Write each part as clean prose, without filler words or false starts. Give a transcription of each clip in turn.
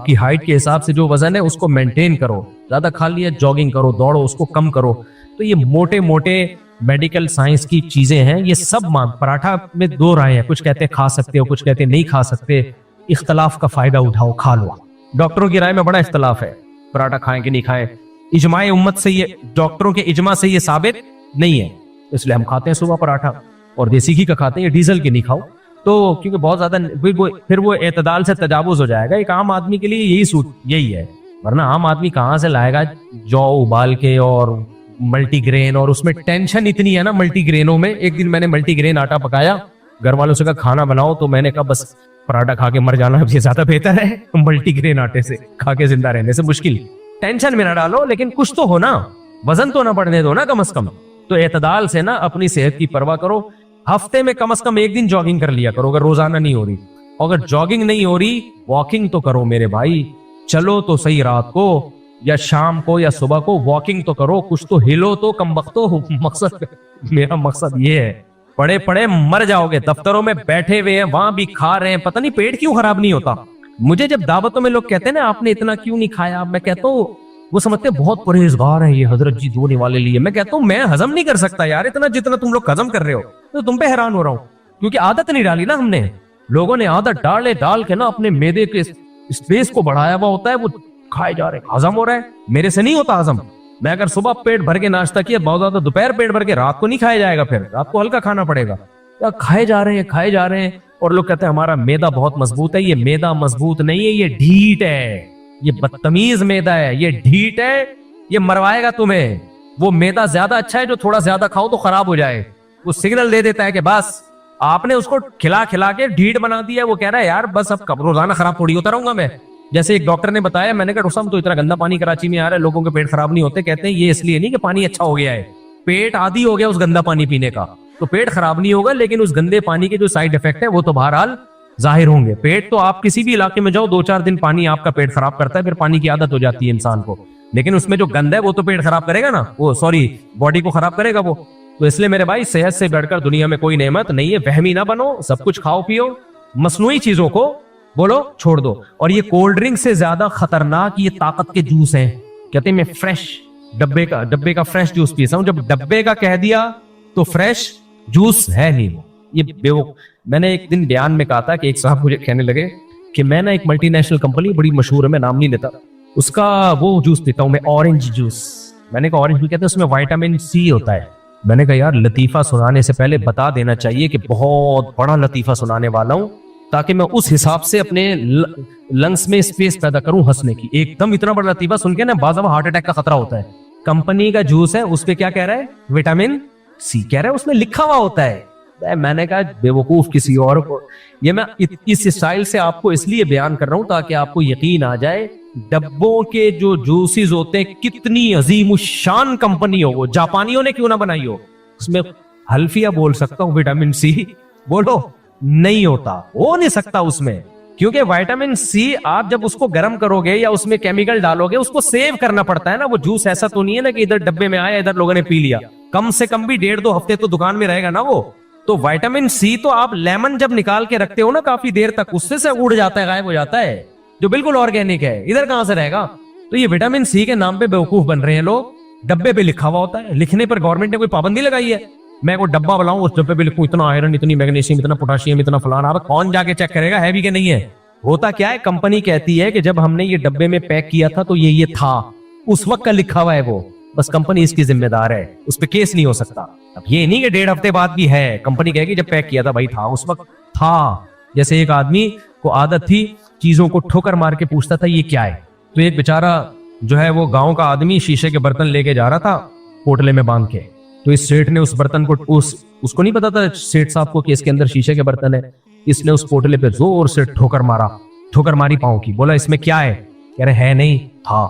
آپ کی ہائٹ کے حساب سے جو وزن ہے اس کو مینٹین کرو, زیادہ کھا لیا جاگنگ کرو, دوڑو, اس کو کم کرو. تو یہ موٹے موٹے میڈیکل سائنس کی چیزیں ہیں, یہ سب پراٹھا میں دو رائے ہیں, کچھ کہتے ہیں کھا سکتے ہو, کچھ کہتے ہیں نہیں کھا سکتے. اختلاف کا فائدہ اٹھاؤ, کھا لو. ڈاکٹروں کی رائے میں بڑا اختلاف ہے, پراٹھا کھائیں کہ نہیں کھائیں. اجماع امت سے یہ, ڈاکٹروں کے اجماع سے یہ ثابت نہیں ہے, اس لیے ہم کھاتے ہیں صبح پراٹھا, اور دیسی گھی کا کھاتے ہیں, یہ ڈیزل کے نہیں کھاؤ. تو کیونکہ بہت زیادہ پھر وہ اعتدال سے تجاوز ہو جائے گا. ایک عام آدمی کے لیے یہی ہے, ورنہ عام آدمی کہاں سے لائے گا جو ابال کے اور ملٹی گرین, اور اس میں ٹینشن اتنی ہے نا ملٹی گرینوں میں. ایک دن میں نے ملٹی گرین آٹا پکایا, گھر والوں سے کہا کھانا بناؤ, تو میں نے کہا بس پراٹھا کھا کے مر جانا یہ زیادہ بہتر ہے ملٹی گرین آٹے سے کھا کے زندہ رہنے سے. مشکل, ٹینشن میں نہ ڈالو, لیکن کچھ تو ہو نا, وزن تو نہ بڑھنے دو نا کم از کم. تو اعتدال سے نا اپنی صحت کی پرواہ کرو. ہفتے میں کم از کم ایک دن جاگنگ کر لیا کرو اگر روزانہ نہیں ہو رہی. اگر جاگنگ نہیں ہو رہی, واکنگ تو کرو میرے بھائی. چلو تو صحیح, رات کو یا شام کو یا صبح کو واکنگ تو کرو, کچھ تو ہلو تو کم وقتو. مقصد میرا مقصد یہ ہے, پڑے پڑے مر جاؤ گے. دفتروں میں بیٹھے ہوئے ہیں, وہاں بھی کھا رہے ہیں, پتہ نہیں پیٹ کیوں خراب نہیں ہوتا. مجھے جب دعوتوں میں لوگ کہتے ہیں نا آپ نے اتنا کیوں نہیں کھایا, میں کہتا ہوں وہ سمجھتے ہیں بہت پرہیزگار ہیں یہ حضرت جی دھونے والے لیے. میں کہتا ہوں میں ہضم نہیں کر سکتا یار اتنا جتنا تم لوگ ہضم کر رہے ہو. تو تم پہ حیران ہو رہا ہوں, کیونکہ عادت نہیں ڈالی نا ہم نے. لوگوں نے عادت ڈال کے نا اپنے معدے کے اسپیس کو بڑھایا ہوا ہوتا ہے, وہ کھائے جا رہے ہیں, ہضم ہو رہا ہے. میرے سے نہیں ہوتا ہضم. میں اگر صبح پیٹ بھر کے ناشتہ کیا, بہت زیادہ دوپہر پیٹ بھر کے, رات کو نہیں کھایا جائے گا, پھر رات کو ہلکا کھانا پڑے گا. کھائے جا رہے ہیں. اور لوگ کہتے ہیں ہمارا میدا بہت مضبوط ہے. یہ میدا مضبوط نہیں ہے, یہ ڈھیٹ ہے, یہ بدتمیز میدا ہے, یہ ڈھیٹ ہے, یہ مروائے گا تمہیں. وہ میدا زیادہ اچھا ہے جو تھوڑا زیادہ کھاؤ تو خراب ہو جائے. وہ سگنل دے دیتا ہے کہ بس آپ نے اس کو کھلا کے ڈھیٹ بنا دیا. وہ کہہ رہا ہے یار بس اب روزانہ خراب تھوڑی ہوتا رہوں گا میں. جیسے ایک ڈاکٹر نے بتایا, میں نے کہا رسم تو اتنا گندا پانی کراچی میں آ رہا ہے, لوگوں کے پیٹ خراب نہیں ہوتے. کہتے ہیں یہ اس لیے نہیں کہ پانی اچھا ہو گیا ہے, پیٹ عادی ہو گیا اس گندا پانی پینے کا, تو پیٹ خراب نہیں ہوگا, لیکن اس گندے پانی کے جو سائیڈ افیکٹ ہے وہ تو بہرحال ظاہر ہوں گے. پیٹ تو آپ کسی بھی علاقے میں جاؤ, 2-4 دن پانی آپ کا پیٹ خراب کرتا ہے, پھر پانی کی عادت ہو جاتی ہے انسان کو, لیکن اس میں جو گند ہے وہ تو پیٹ خراب کرے گا نا, وہ باڈی کو خراب کرے گا وہ. تو اس لیے میرے بھائی صحت سے بڑھ کر دنیا میں کوئی نعمت نہیں ہے. وہمی نہ بنو, سب کچھ کھاؤ پیو, مصنوعی چیزوں کو بولو چھوڑ دو. اور یہ کولڈ ڈرنک سے زیادہ خطرناک یہ طاقت کے جوس ہیں. کہتے ہیں میں فریش ڈبے کا فریش جوس پیتا ہوں. جب ڈبے کا کہہ دیا تو فریش جوس ہے نہیں وہ. یہ میں نے ایک دن بیان میں کہا تھا کہ ایک صاحب مجھے کہنے لگے کہ میں نا ایک ملٹی نیشنل کمپنی بڑی مشہور ہے, میں نام نہیں لیتا, اس کا وہ جوس پیتا ہوں میں, اورنج جوس. میں نے کہا اورنج بھی کہتے ہیں, اس میں وٹامن سی ہوتا ہے. میں نے کہا یار لطیفہ سنانے سے پہلے بتا دینا چاہیے کہ بہت بڑا لطیفہ سنانے والا ہوں, تاکہ میں اس حساب سے اپنے لنگس میں اسپیس پیدا کروں ہنسنے کی. ایک دم اتنا بڑا لطیفہ سن کے نا بعض دفعہ ہارٹ اٹیک کا خطرہ ہوتا ہے. کمپنی کا جوس ہے, اس پہ کیا کہہ رہا ہے, وٹامن سی کہہ رہا ہے, اس میں لکھا ہوا ہوتا ہے. میں نے کہا بے وقوف کسی اور کو. یہ میں اس اسٹائل سے آپ کو اس لیے بیان کر رہا ہوں تاکہ آپ کو یقین آ جائے ڈبوں کے جو جوسز ہوتے ہیں کتنی عظیم الشان کمپنی ہو, وہ جاپانیوں نے کیوں نہ بنائی ہو. اس میں حلفیہ بول سکتا ہوں وٹامن سی, بولو نہیں ہوتا, ہو نہیں سکتا اس میں, کیونکہ وٹامن سی آپ جب اس کو گرم کرو گے یا اس میں کیمیکل ڈالو گے, اس کو سیو کرنا پڑتا ہے نا. وہ جوس ایسا تو نہیں ہے نا کہ ادھر ڈبے میں آیا ادھر لوگوں نے پی لیا, کم سے کم بھی 1.5-2 ہفتے تو دکان میں رہے گا نا وہ. تو وٹامن سی تو آپ لیمن جب نکال کے رکھتے ہو نا کافی دیر تک, اس سے اڑ جاتا ہے, غائب ہو جاتا ہے, جو بالکل آرگینک ہے. ادھر کہاں سے رہے گا. تو یہ وٹامن سی کے نام پہ بیوقوف بن رہے ہیں لوگ. ڈبے پہ لکھا ہوا ہوتا ہے, لکھنے پر گورنمنٹ نے کوئی پابندی لگائی ہے. میں کوئی ڈبہ بلاؤں اس ڈبے پہ لکھوں اتنا آئرن, اتنی میگنیشیم, اتنا پوٹاشیم, اتنا فلانا, اب کون جا کے چیک کرے گا ہے بھی کہ نہیں ہے. ہوتا کیا ہے, کمپنی کہتی ہے کہ جب ہم نے یہ ڈبے میں پیک کیا تھا تو یہ تھا, اس وقت کا لکھا ہوا ہے وہ, بس کمپنی اس کی ذمہ دار ہے, اس پہ کیس نہیں ہو سکتا. اب یہ نہیں کہ 1.5 ہفتے بعد بھی ہے, کمپنی کہے گی جب پیک کیا تھا بھائی تھا, اس وقت تھا. جیسے ایک آدمی کو عادت تھی چیزوں کو ٹھوکر مار کے پوچھتا تھا یہ کیا ہے. تو ایک بیچارہ جو ہے وہ گاؤں کا آدمی شیشے کے برتن لے کے جا رہا تھا پوٹلے میں باندھ کے. تو اس سیٹ نے اس برتن کو اس کو نہیں پتا تھا سیٹ صاحب کو کہ اس کے اندر شیشے کے برتن ہے. اس نے اس پوٹلے پہ زور سے ٹھوکر ماری پاؤں کی. بولا اس میں کیا ہے, کہہ رہے ہے نہیں, تھا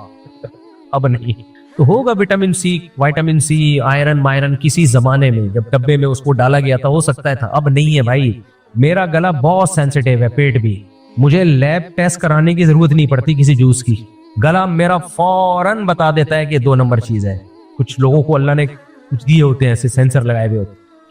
اب نہیں. تو ہوگا وٹامن سی آئرن مائرن کسی زمانے میں جب ڈبے میں اس کو ڈالا گیا تھا, ہو سکتا ہے تھا, اب نہیں ہے بھائی. میرا گلا بہت سینسیٹیو ہے, پیٹ بھی, مجھے لیب ٹیسٹ کرانے کی ضرورت نہیں پڑتی کسی جوس کی. گلا میرا فوراً بتا دیتا ہے کہ 2 نمبر چیز ہے. کچھ لوگوں کو اللہ نے کچھ دیے ہوتے ہیں ایسے سینسر لگائے ہوئے ہوتے,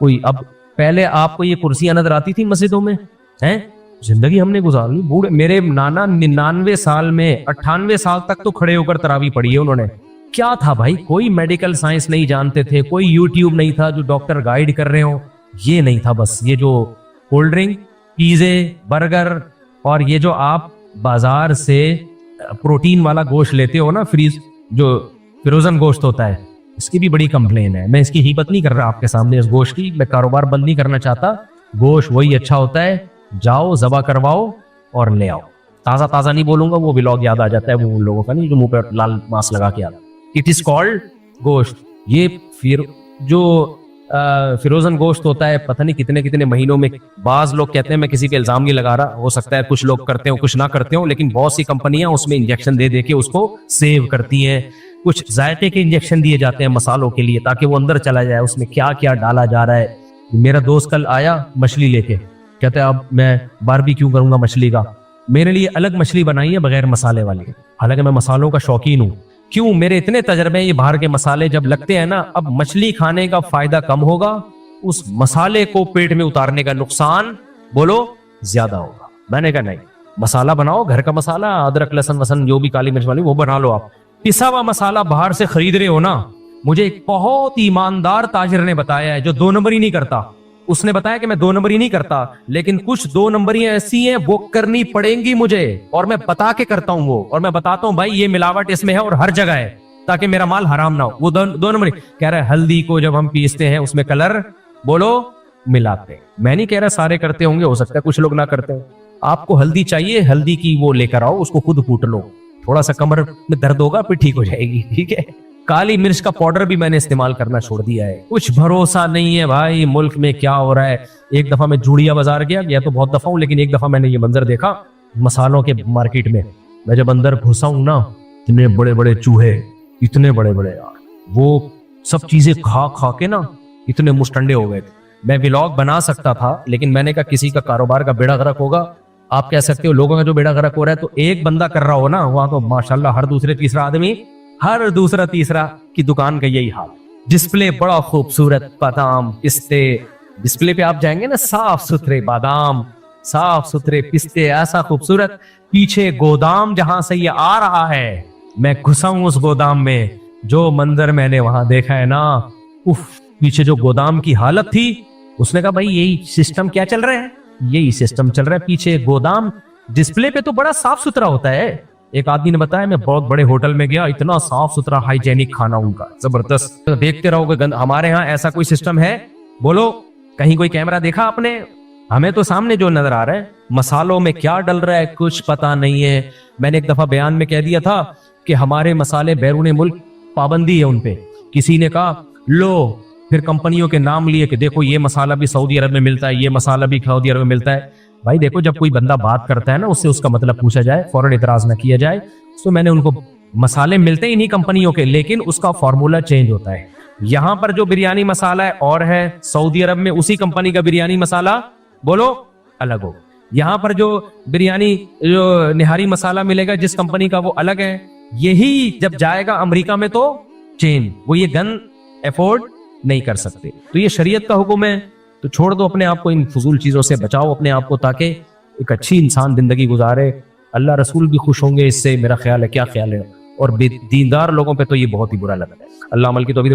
کوئی اب پہلے آپ کو یہ کرسیاں نظر آتی تھی مسجدوں میں ہیں؟ زندگی ہم نے گزار لی. بوڑھے میرے نانا 99 سال میں 98 سال تک تو کھڑے ہو کر تراویح پڑھی ہے انہوں نے. کیا تھا بھائی؟ کوئی میڈیکل سائنس نہیں جانتے تھے, کوئی یوٹیوب نہیں تھا جو ڈاکٹر گائیڈ کر رہے ہو, یہ نہیں تھا. بس یہ جو کولڈ ڈرنک, پیزے, برگر, اور یہ جو آپ بازار سے پروٹین والا گوشت لیتے ہو نا, فریز جو فروزن گوشت ہوتا ہے, اس کی بھی بڑی کمپلین ہے. میں اس کی غیبت نہیں کر رہا آپ کے سامنے اس گوشت کی, میں کاروبار بند نہیں کرنا چاہتا. گوشت وہی اچھا ہوتا ہے, جاؤ ذبح کرواؤ اور لے آؤ. تازہ تازہ نہیں بولوں گا, وہ ولاگ یاد آ جاتا ہے وہ لوگوں کا نہیں جو منہ پہ لال ماسک لگا کے آتا. اٹ از کالڈ گوشت. یہ پھر جو فروزن گوشت ہوتا ہے پتہ نہیں کتنے کتنے مہینوں میں. بعض لوگ کہتے ہیں, میں کسی پہ الزام نہیں لگا رہا, ہو سکتا ہے کچھ لوگ کرتے ہوں کچھ نہ کرتے ہوں, لیکن بہت سی کمپنیاں اس میں انجیکشن دے کے اس کو سیو کرتی ہیں. کچھ ذائقے کے انجیکشن دیے جاتے ہیں مسالوں کے لیے تاکہ وہ اندر چلا جائے, اس میں کیا کیا ڈالا جا رہا ہے. میرا دوست کل آیا مچھلی لے کے, کہتے ہیں اب میں باربیکیو کروں گا مچھلی کا. میرے لیے الگ مچھلی بنائی ہے بغیر مسالے والی, حالانکہ میں مسالوں کا شوقین ہوں. کیوں؟ میرے اتنے تجربے ہیں, یہ باہر کے مسالے جب لگتے ہیں نا, اب مچھلی کھانے کا فائدہ کم ہوگا, اس مسالے کو پیٹ میں اتارنے کا نقصان بولو زیادہ ہوگا. میں نے کہا نہیں, مسالہ بناؤ گھر کا مسالہ, ادرک لہسن وسن جو بھی کالی مرچ والی وہ بنا لو. آپ پسا ہوا مسالہ باہر سے خرید رہے ہو نا, مجھے ایک بہت ایماندار تاجر نے بتایا ہے جو 2 نمبری نہیں کرتا. اس نے بتایا کہ میں 2 نمبری نہیں کرتا, لیکن کچھ 2 نمبریاں ایسی ہیں وہ کرنی پڑیں گی مجھے, اور میں بتا کے کرتا ہوں وہ, اور میں بتاتا ہوں بھائی یہ ملاوٹ اس میں ہے اور ہر جگہ ہے تاکہ میرا مال حرام نہ ہو. وہ 2 نمبری کہہ رہا ہے ہلدی کو جب ہم پیستے ہیں اس میں کلر بولو ملاتے ہیں. میں نہیں کہہ رہا سارے کرتے ہوں گے, ہو سکتا ہے کچھ لوگ نہ کرتے ہوں. آپ کو ہلدی چاہیے, ہلدی کی وہ لے کر آؤ, اس کو خود کوٹ لو, تھوڑا سا کمر میں درد ہوگا پھر ٹھیک ہو جائے گی, ٹھیک ہے. کالی مرچ کا پاؤڈر بھی میں نے استعمال کرنا چھوڑ دیا ہے. کچھ بھروسہ نہیں ہے بھائی ملک میں کیا ہو رہا ہے. ایک دفعہ میں جوڑیا بازار گیا تو بہت دفعہ ہوں, لیکن ایک دفعہ میں نے یہ منظر دیکھا مسالوں کے مارکیٹ میں. میں جب اندر گھسا ہوں نا, اتنے بڑے بڑے چوہے, اتنے بڑے بڑے یار, وہ سب چیزیں کھا کھا کے نا اتنے مشٹنڈے ہو گئے تھے. میں ولاگ بنا سکتا تھا, لیکن میں نے کہا کسی کا کاروبار کا بیڑا غرق ہوگا. آپ کہہ سکتے ہو لوگوں کا جو بیڑا غرق ہو رہا ہے, تو ایک بندہ کر رہا ہو نا, وہاں تو ماشاءاللہ ہر دوسرا تیسرا کی دکان کا یہی حال. ڈسپلے بڑا خوبصورت, بادام پستے, ڈسپلے پہ آپ جائیں گے نا, صاف ستھرے بادام, صاف ستھرے پستے, ایسا خوبصورت. پیچھے گودام جہاں سے یہ آ رہا ہے, میں گھسا ہوں اس گودام میں, جو منظر میں نے وہاں دیکھا ہے نا, اف, پیچھے جو گودام کی حالت تھی. اس نے کہا بھائی یہی سسٹم کیا چل رہا ہے, یہی سسٹم چل رہا ہے. پیچھے گودام, ڈسپلے پہ تو بڑا صاف ستھرا ہوتا ہے. ایک آدمی نے بتایا میں بہت بڑے ہوٹل میں گیا, اتنا صاف ستھرا ہائیجینک کھانا ان کا زبردست. دیکھتے رہو گے, ہمارے ہاں ایسا کوئی سسٹم ہے بولو؟ کہیں کوئی کیمرہ دیکھا آپ نے؟ ہمیں تو سامنے جو نظر آ رہا ہے, مسالوں میں کیا ڈل رہا ہے کچھ پتا نہیں ہے. میں نے ایک دفعہ بیان میں کہہ دیا تھا کہ ہمارے مسالے بیرون ملک پابندی ہے ان پہ. کسی نے کہا لو, پھر کمپنیوں کے نام لیے کہ دیکھو یہ مسالہ بھی سعودی عرب میں ملتا ہے, یہ مسالہ بھی سعودی عرب میں ملتا ہے. بھائی دیکھو, جب کوئی بندہ بات کرتا ہے نا, اس سے اس کا مطلب پوچھا جائے, فوراً اعتراض نہ کیا جائے. تو میں نے ان کو, مسالے ملتے ہی نہیں کمپنیوں کے, لیکن اس کا فارمولا چینج ہوتا ہے. یہاں پر جو بریانی مسالہ ہے اور ہے, سعودی عرب میں اسی کمپنی کا بریانی مسالہ بولو الگ ہو. یہاں پر جو بریانی جو نہاری مسالہ ملے گا جس کمپنی کا, وہ الگ ہے. یہی جب جائے گا امریکہ میں تو چین, وہ یہ گن افورڈ نہیں کر سکتے. تو یہ شریعت کا حکم ہے, تو چھوڑ دو اپنے آپ کو, ان فضول چیزوں سے بچاؤ اپنے آپ کو, تاکہ ایک اچھی انسان زندگی گزارے. اللہ رسول بھی خوش ہوں گے اس سے, میرا خیال ہے. کیا خیال ہے؟ اور دیندار لوگوں پہ تو یہ بہت ہی برا لگتا ہے. اللہ عمل کی توفیق.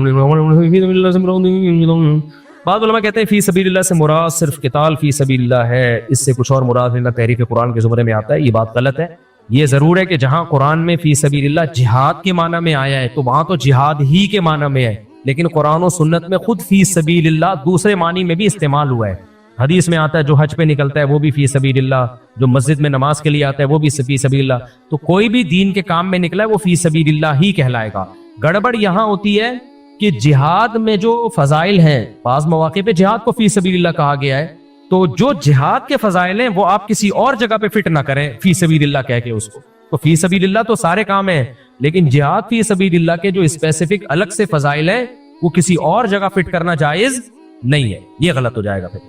بعض علماء کہتے ہیں فی سبیل اللہ سے مراد صرف قتال فی سبیل اللہ ہے, اس سے کچھ اور مراد نہیں. تحریف قرآن کے زمرے میں آتا ہے, یہ بات غلط ہے. یہ ضرور ہے کہ جہاں قرآن میں فی سبیل اللہ جہاد کے معنی میں آیا ہے, تو وہاں تو جہاد ہی کے معنی میں ہے, لیکن قرآن و سنت میں خود فی سبیل اللہ دوسرے معنی میں بھی استعمال ہوا ہے. حدیث میں آتا ہے جو حج پہ نکلتا ہے وہ بھی فی سبیل اللہ, جو مسجد میں نماز کے لیے آتا ہے وہ بھی فی سبیل اللہ. تو کوئی بھی دین کے کام میں نکلا ہے وہ فی سبیل اللہ ہی کہلائے گا. گڑبڑ یہاں ہوتی ہے کہ جہاد میں جو فضائل ہیں, بعض مواقع پہ جہاد کو فی سبیل اللہ کہا گیا ہے, تو جو جہاد کے فضائل ہیں وہ آپ کسی اور جگہ پہ فٹ نہ کریں فی سبیل اللہ کہہ کے اس کو. تو فی سبیل اللہ تو سارے کام ہیں, لیکن جہاد فی سبیل اللہ کے جو اسپیسیفک الگ سے فضائل ہیں وہ کسی اور جگہ فٹ کرنا جائز نہیں ہے. یہ غلط ہو جائے گا. پھر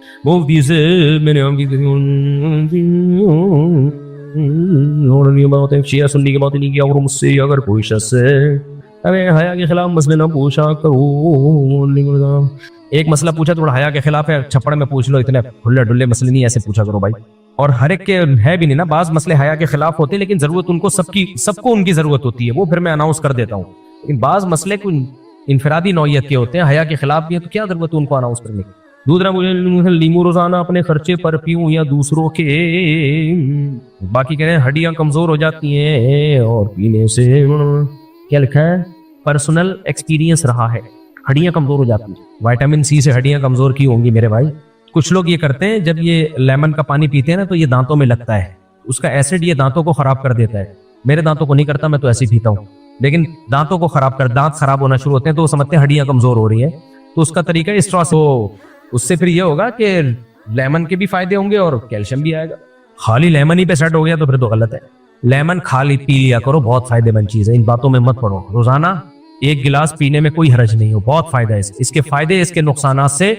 شیعہ سنی کی بات نہیں کیا, اور مجھ سے اگر کوئی شخص ابے حیا کے خلاف مسئلے نہ پوچھا کرو. ایک مسئلہ پوچھا تھوڑا حیا کے خلاف ہے, چھپڑ میں پوچھ لو, اتنے کھلے ڈلے مسئلے نہیں ایسے پوچھا کرو بھائی. اور ہر ایک کے ہے بھی نہیں نا, بعض مسئلے حیا کے خلاف ہوتے ہیں لیکن ضرورت ان کو سب کو ان کی ضرورت ہوتی ہے, وہ پھر میں اناؤنس کر دیتا ہوں. لیکن بعض مسئلے کو انفرادی نوعیت کے ہوتے ہیں, حیا کے خلاف بھی ہے, تو کیا ضرورت ہے ان کو اناؤنس کرنے کی. دوسرا مجھے لیمو روزانہ اپنے خرچے پر پیوں یا دوسروں کے, باقی کہہ رہے ہیں ہڈیاں کمزور ہو جاتی ہیں اور پینے سے, کیا لکھا ہے, پرسنل ایکسپیرینس رہا ہے, ہڈیاں کمزور ہو جاتی ہیں. وائٹامن سی سے ہڈیاں کمزور کی ہوں گی میرے بھائی. کچھ لوگ یہ کرتے ہیں جب یہ لیمن کا پانی پیتے ہیں نا تو یہ دانتوں میں لگتا ہے, اس کا ایسڈ یہ دانتوں کو خراب کر دیتا ہے. میرے دانتوں کو نہیں کرتا, میں تو ایسے ہی پیتا ہوں, لیکن دانتوں کو دانت خراب ہونا شروع ہوتے ہیں تو وہ سمجھتے ہیں ہڈیاں کمزور ہو رہی ہیں. تو اس کا طریقہ اس طرح سے, اس سے پھر یہ ہوگا کہ لیمن کے بھی فائدے ہوں گے اور کیلشیم بھی آئے گا. خالی لیمن ہی پہ سیٹ ہو گیا تو پھر تو غلط ہے. لیمن خالی پی لیا کرو, بہت فائدے مند چیز ہے, ان باتوں میں مت پڑو. روزانہ ایک گلاس پینے میں کوئی حرج نہیں ہو, بہت فائدہ ہے اس کے فائدے اس کے نقصانات سے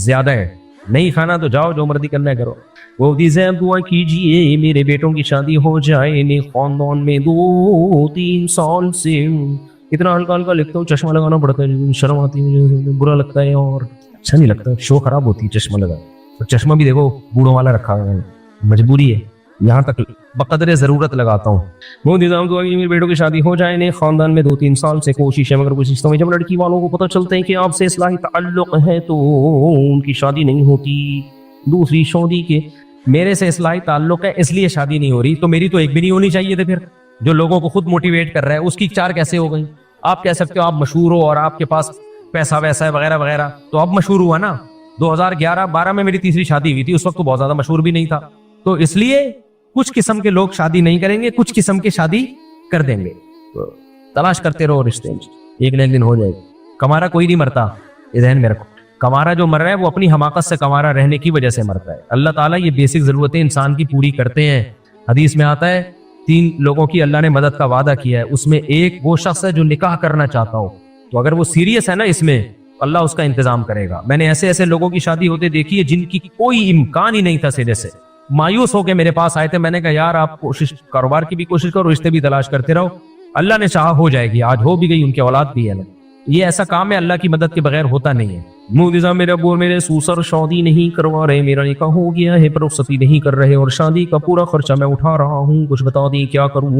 زیادہ ہے. نہیں کھانا تو جاؤ, جو مرضی کرنا ہے کرو. وہ دعا کیجیے میرے بیٹوں کی شادی ہو جائے, خاندان میں 2-3 سال سے. اتنا ہلکا ہلکا لکھتا ہوں, چشمہ لگانا پڑتا ہے, شرم آتی ہے مجھے, برا لگتا ہے اور اچھا نہیں لگتا, شو خراب ہوتی ہے چشمہ لگا. چشمہ بھی دیکھو بوڑھوں والا رکھا ہے, مجبوری ہے, یہاں تک بقدر ضرورت لگاتا ہوں. وہ نظام دعا کہ میرے بیٹوں کی شادی ہو جائے, نے خاندان میں 2-3 سال سے کوشش ہے, مگر کوشش میں جب لڑکی والوں کو پتہ چلتا ہے کہ آپ سے اصلاحی تعلق ہے تو ان کی شادی نہیں ہوتی. دوسری شادی کے میرے سے اصلاحی تعلق ہے اس لیے شادی نہیں ہو رہی, تو میری تو ایک بھی نہیں ہونی چاہیے تھی. پھر جو لوگوں کو خود موٹیویٹ کر رہا ہے اس کی 4 کیسے ہو گئی؟ آپ کہہ سکتے ہو آپ مشہور ہو اور آپ کے پاس پیسہ ویسا ہے وغیرہ وغیرہ, تو اب مشہور ہوا نا. 2011-12 میں میری تیسری شادی ہوئی تھی, اس وقت تو بہت زیادہ مشہور بھی نہیں تھا. تو اس لیے کچھ قسم کے لوگ شادی نہیں کریں گے, کچھ قسم کے شادی کر دیں گے. تو تلاش کرتے رہو رشتے, ایک نہ ایک دن ہو جائے گا. کمارا کوئی نہیں مرتا, یہ ذہن میں رکھو. کمارا جو مر رہا ہے وہ اپنی حماقت سے کمارا رہنے کی وجہ سے مرتا ہے. اللہ تعالیٰ یہ بیسک ضرورتیں انسان کی پوری کرتے ہیں. حدیث میں آتا ہے 3 لوگوں کی اللہ نے مدد کا وعدہ کیا ہے, اس میں ایک وہ شخص ہے جو نکاح کرنا چاہتا ہو. تو اگر وہ سیریس ہے نا اس میں, اللہ اس کا انتظام کرے گا. میں نے ایسے لوگوں کی شادی ہوتے دیکھی ہے جن کی کوئی امکان ہی نہیں تھا, سرے سے مایوس ہو کے میرے پاس آئے تھے. میں نے کہا یار آپ کوشش, کاروبار کی بھی کوشش کرو, رشتے بھی تلاش کرتے رہو, اللہ نے چاہا ہو جائے گی. آج ہو بھی گئی, ان کی اولاد بھی ہے نا. یہ ایسا کام ہے اللہ کی مدد کے بغیر ہوتا نہیں ہے. موجزہ میرے ابو میرے سوسر شادی نہیں کروا رہے, میرا نکاح ہو گیا ہے پر رخصتی نہیں کر رہے, اور شادی کا پورا خرچہ میں اٹھا رہا ہوں, کچھ بتا دیں کیا کروں.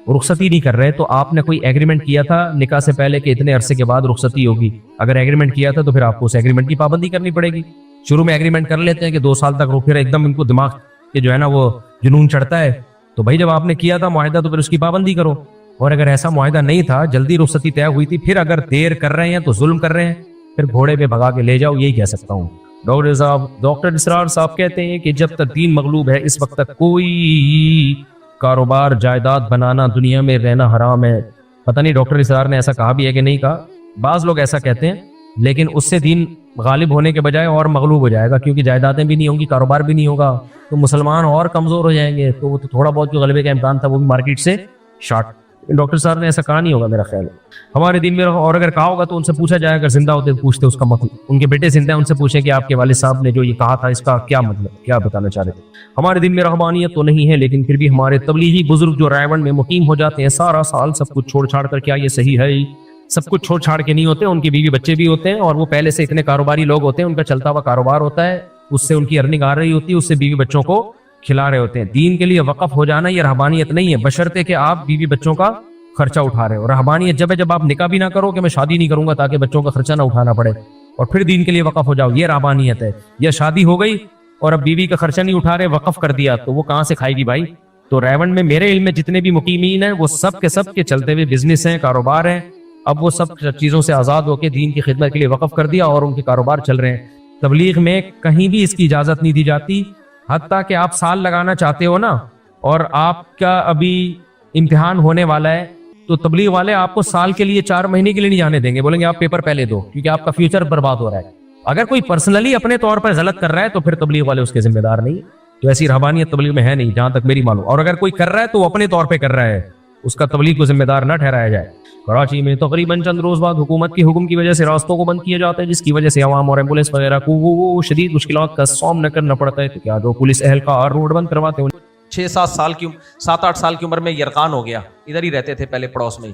رخصتی نہیں کر رہے تو آپ نے کوئی ایگریمنٹ کیا تھا نکاح سے پہلے کہ اتنے عرصے کے بعد رخصتی ہوگی. اگر ایگریمنٹ کیا تھا تو پھر آپ کو اس ایگریمنٹ کی پابندی کرنی پڑے گی. شروع میں ایگریمنٹ کر لیتے ہیں کہ 2 سال تک رو, پھر ایک دم ان کو دماغ کہ جو ہے نا وہ جنون چڑھتا ہے. تو بھائی جب آپ نے کیا تھا معاہدہ تو پھر اس کی پابندی کرو. اور اگر ایسا معاہدہ نہیں تھا, جلدی رخصتی طے ہوئی تھی, پھر اگر دیر کر رہے ہیں تو ظلم کر رہے ہیں, پھر گھوڑے پہ بھگا کے لے جاؤ, یہی کہہ سکتا ہوں. ڈاکٹر اسرار صاحب کہتے ہیں کہ جب تک دین مغلوب ہے اس وقت تک کوئی کاروبار جائیداد بنانا دنیا میں رہنا حرام ہے. پتہ نہیں ڈاکٹر اسرار نے ایسا کہا بھی ہے کہ نہیں کہا, بعض لوگ ایسا کہتے ہیں, لیکن اس سے دین غالب ہونے کے بجائے اور مغلوب ہو جائے گا, کیونکہ جائیدادیں بھی نہیں ہوں گی, کاروبار بھی نہیں ہوگا, تو مسلمان اور کمزور ہو جائیں گے. تو وہ تو تھوڑا بہت جو غلبے کا امکان تھا وہ بھی مارکیٹ سے شارٹ. ڈاکٹر صاحب نے ایسا کہا نہیں ہوگا میرا خیال ہے. ہمارے دین میں, اور اگر کہا ہوگا تو ان سے پوچھا جائے, اگر زندہ ہوتے پوچھتے اس کا مطلب, ان کے بیٹے زندہ ہیں ان سے پوچھیں کہ آپ کے والد صاحب نے جو یہ کہا تھا اس کا کیا مطلب, کیا بتانا چاہ رہے تھے. ہمارے دین میں رہبانیت تو نہیں ہے, لیکن پھر بھی ہمارے تبلیغی بزرگ جو رائیونڈ میں مقیم ہو جاتے ہیں سارا سال سب کچھ چھوڑ چھاڑ کر, کیا یہ صحیح ہے؟ سب کچھ چھوڑ چھاڑ کے نہیں ہوتے, ان کی بیوی بچے بھی ہوتے ہیں, اور وہ پہلے سے اتنے کاروباری لوگ ہوتے ہیں, ان کا چلتا ہوا کاروبار ہوتا ہے, اس سے ان کی ارننگ آ رہی ہوتی ہے, اس سے بیوی بچوں کو کھلا رہے ہوتے ہیں. دین کے لیے وقف ہو جانا یہ رہبانیت نہیں ہے, بشرطے کہ آپ بیوی بچوں کا خرچہ اٹھا رہے ہو. رہبانیت جب ہے جب آپ نکاح بھی نہ کرو کہ میں شادی نہیں کروں گا تاکہ بچوں کا خرچہ نہ اٹھانا پڑے, اور پھر دین کے لیے وقف ہو جاؤ, یہ رہبانیت ہے. یا شادی ہو گئی اور اب بیوی کا خرچہ نہیں اٹھا رہے, وقف کر دیا, تو وہ کہاں سے کھائے گی بھائی. تو ریونڈ میں میرے علم میں جتنے بھی مقیمین ہیں وہ سب کے چلتے ہوئے بزنس ہیں, کاروبار ہیں. اب وہ سب چیزوں سے آزاد ہو کے دین کی خدمت کے لیے وقف کر دیا اور ان کے کاروبار چل رہے ہیں. تبلیغ میں کہیں بھی اس کی اجازت نہیں دی جاتی, حتیٰ کہ آپ سال لگانا چاہتے ہو نا, اور آپ کا ابھی امتحان ہونے والا ہے, تو تبلیغ والے آپ کو سال کے لیے 4 مہینے کے لیے نہیں جانے دیں گے, بولیں گے آپ پیپر پہلے دو, کیونکہ آپ کا فیوچر برباد ہو رہا ہے. اگر کوئی پرسنلی اپنے طور پر غلط کر رہا ہے تو پھر تبلیغ والے اس کے ذمہ دار نہیں. تو ایسی رہبانیت تبلیغ میں ہے نہیں جہاں تک میری معلوم. اور اگر کوئی کر رہا ہے تو وہ اپنے طور پہ کر رہا ہے, اس کا تبلیغ کو ذمہ دار نہ ٹھہرایا جائے. کراچی میں تقریباً چند روز بعد حکومت کے حکم کی وجہ سے راستوں کو بند کیا جاتا ہے, جس کی وجہ سے عوام اور ایمبولینس وغیرہ کو وہ شدید مشکلات کا سامنا کرنا پڑتا ہے. تو کیا جو پولیس اہلکار روڈ بند کرواتے ہیں, 6-7 سال کی 7-8 سال کی عمر میں یرقان ہو گیا, ادھر ہی رہتے تھے پہلے پڑوس میں ہی,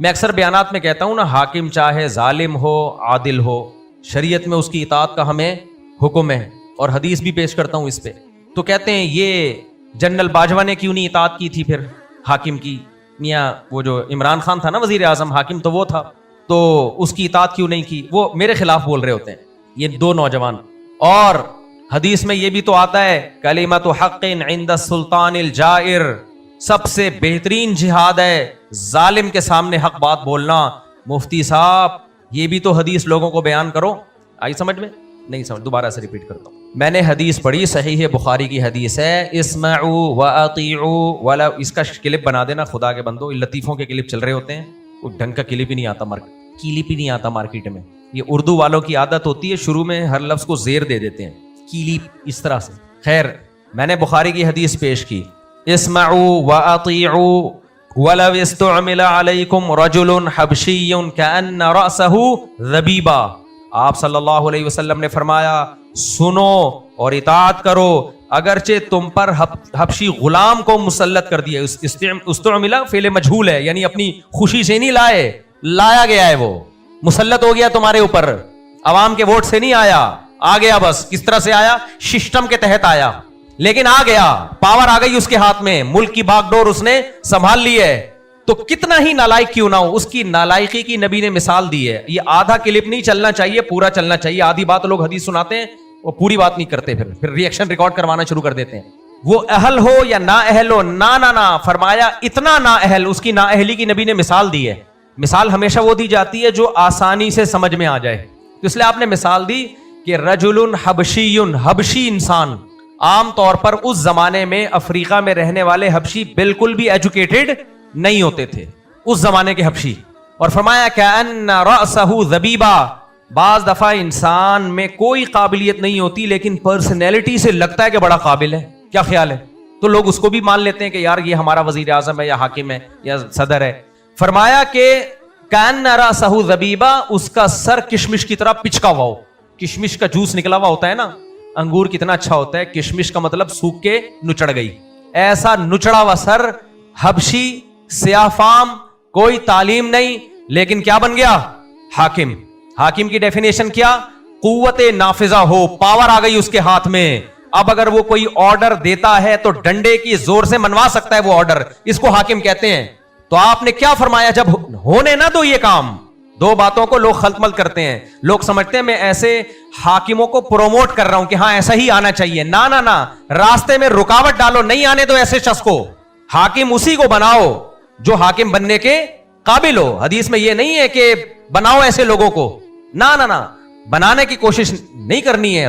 میں اکثر بیانات میں کہتا ہوں نا، حاکم چاہے ظالم ہو عادل ہو، شریعت میں اس کی اطاعت کا ہمیں حکم ہے، اور حدیث بھی پیش کرتا ہوں اس پہ. تو کہتے ہیں یہ جنرل باجوہ نے کیوں نہیں اطاعت کی تھی پھر حاکم کی؟ میاں وہ جو عمران خان تھا نا وزیر اعظم، حاکم تو وہ تھا، تو اس کی اطاعت کیوں نہیں کی؟ وہ میرے خلاف بول رہے ہوتے ہیں یہ دو نوجوان. اور حدیث میں یہ بھی تو آتا ہے کلمۃ حق عند السلطان الجائر، سب سے بہترین جہاد ہے ظالم کے سامنے حق بات بولنا. مفتی صاحب یہ بھی تو حدیث لوگوں کو بیان کرو. آئی سمجھ میں؟ نہیں سمجھ، دوبارہ سے ریپیٹ کرتا ہوں. میں نے حدیث پڑھی، صحیح بخاری کی حدیث ہے، اسمعوا واطیعوا ولا. اس کا کلپ بنا دینا خدا کے بندو، لطیفوں کے کلپ چل رہے ہوتے ہیں، وہ ڈھنگ کا کلپ ہی نہیں آتا کلپ ہی نہیں آتا مارکیٹ میں. یہ اردو والوں کی عادت ہوتی ہے، شروع میں ہر لفظ کو زیر دے دیتے ہیں، کلپ اس طرح سے. خیر، میں نے بخاری کی حدیث پیش کی، اسمعوا واطیعوا ولو استعمل علیکم رجل حبشی کأن رأسہ ذبیبہ. آپ صلی اللہ علیہ وسلم نے فرمایا سنو اور اطاعت کرو اگرچہ تم پر حبشی غلام کو مسلط کر دیا. استعمل فعل مجہول ہے، یعنی اپنی خوشی سے نہیں لائے، لایا گیا ہے، وہ مسلط ہو گیا تمہارے اوپر، عوام کے ووٹ سے نہیں آیا، آ گیا. بس کس طرح سے آیا؟ سسٹم کے تحت آیا، لیکن آ گیا، پاور آ گئی اس کے ہاتھ میں، ملک کی باغ ڈور اس نے سنبھال لی ہے. تو کتنا ہی نالائق کیوں نہ ہو، اس کی نالائقی کی نبی نے مثال دی ہے. یہ آدھا کلپ نہیں چلنا چاہیے، پورا چلنا چاہیے. آدھی بات لوگ حدیث سناتے ہیں، وہ پوری بات نہیں کرتے، پھر ریئیکشن ریکارڈ کروانا شروع کر دیتے ہیں. وہ اہل ہو یا نا اہل ہو، نا فرمایا اتنا نا اہل، اس کی نا اہلی کی نبی نے مثال دی ہے. مثال ہمیشہ وہ دی جاتی ہے جو آسانی سے سمجھ میں آ جائے. تو اس لیے آپ نے مثال دی کہ رجل حبشی، حبشی انسان. عام طور پر اس زمانے میں افریقہ میں رہنے والے حبشی بالکل بھی ایجوکیٹڈ نہیں ہوتے تھے، اس زمانے کے حبشی. اور فرمایا کأن رأسہ ذبیبہ، بعض دفعہ انسان میں کوئی قابلیت نہیں ہوتی لیکن پرسنالٹی سے لگتا ہے کہ بڑا قابل ہے. کیا خیال ہے؟ تو لوگ اس کو بھی مان لیتے ہیں کہ یار یہ ہمارا وزیر اعظم ہے یا حاکم ہے یا صدر ہے. فرمایا کہ کأن رأسہ ذبیبہ، اس کا سر کشمش کی طرح پچکا ہوا ہو. کشمش کا جوس نکلا ہوا ہوتا ہے نا، انگور کتنا اچھا ہوتا ہے، کشمش کا مطلب سوکھ کے نچڑ گئی، ایسا نچڑا ہوا سر. حبشی، سیاہ فام، کوئی تعلیم نہیں، لیکن کیا بن گیا؟ حاکم. حاکم کی ڈیفینیشن کیا؟ قوت نافذہ ہو، پاور آ گئی اس کے ہاتھ میں. اب اگر وہ کوئی آرڈر دیتا ہے تو ڈنڈے کی زور سے منوا سکتا ہے وہ آرڈر، اس کو حاکم کہتے ہیں. تو آپ نے کیا فرمایا؟ جب ہونے نہ دو یہ کام. دو باتوں کو لوگ خلط ملط کرتے ہیں. لوگ سمجھتے ہیں میں ایسے حاکموں کو پروموٹ کر رہا ہوں کہ ہاں ایسا ہی آنا چاہیے. نا، راستے میں رکاوٹ ڈالو، نہیں آنے دو ایسے شخص کو. حاکم اسی کو بناؤ جو حاکم بننے کے قابل ہو. حدیث میں یہ نہیں ہے کہ بناؤ ایسے لوگوں کو، نا، بنانے کی کوشش نہیں کرنی ہے.